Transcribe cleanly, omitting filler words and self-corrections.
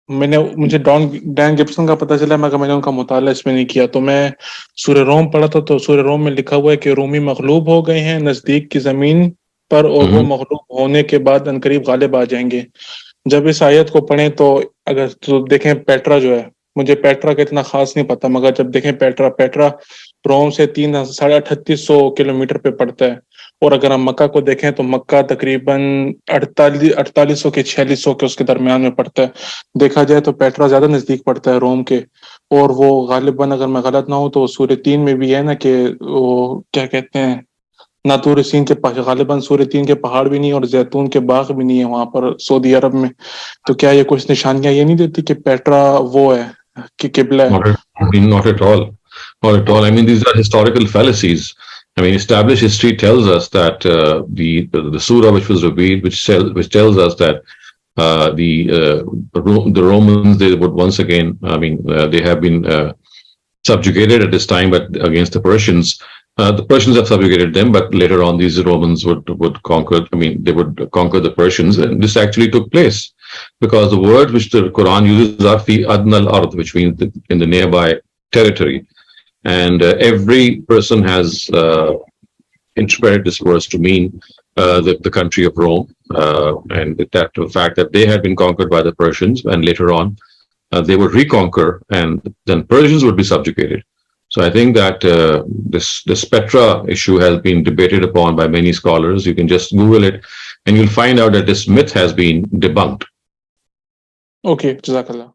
मुझे Dan Gibson का पता चला, मगर मैंने उनका मुताला इसमें नहीं किया। तो मैं सूर्य रोम पढ़ा था, तो सूर्य रोम में लिखा हुआ है कि रोमी मगलूब हो गए हैं नजदीक की जमीन पर, और वो Mhm. मगलूब होने के बाद अनकरीब गालिब आ जाएंगे। जब इस आयत को पढ़ें तो अगर तो देखें पेट्रा जो है, मुझे पेट्रा का इतना खास नहीं पता, मगर जब देखें पेट्रा पेट्रा रोम से 3800 किलोमीटर पे पड़ता है। और अगर हम मक्का को देखें तो मक्का तकरीबन 4800 के 4600 के उसके दरमियान में पड़ता है। देखा जाए तो पेट्रा ज्यादा नजदीक पड़ता है रोम के। और वो गालिबन, अगर मैं गलत ना हूं तो सूर्य 3 में भी है ना, कि वो क्या कहते हैं, ना तूर सीन के पास गालिबन सूर्य 3 के पहाड़ भी नहीं और जैतून के बाग भी नहीं है वहां पर सऊदी अरब में। तो क्या ये कुछ निशानियां ये नहीं देती कि पेट्रा वो है, कि किबला है? Not at, I mean, not at all. Not at all. I mean, these are historical fallacies. I mean, established history tells us that the surah which was revealed, which tells us that the Romans, they would once again, I mean, they have been subjugated at this time, but against the Persians. The Persians have subjugated them, but later on, these Romans would conquer. I mean, they would conquer the Persians, and this actually took place because the words which the Quran uses are fi adnal ard, which means in the nearby territory, and every person has interpreted this verse to mean the country of Rome, and that the fact that they had been conquered by the Persians, and later on they would reconquer, and then Persians would be subjugated. So I think that this Petra issue has been debated upon by many scholars. You can just Google it, and you'll find out that this myth has been debunked. Okay, जज़ाकल्लाह।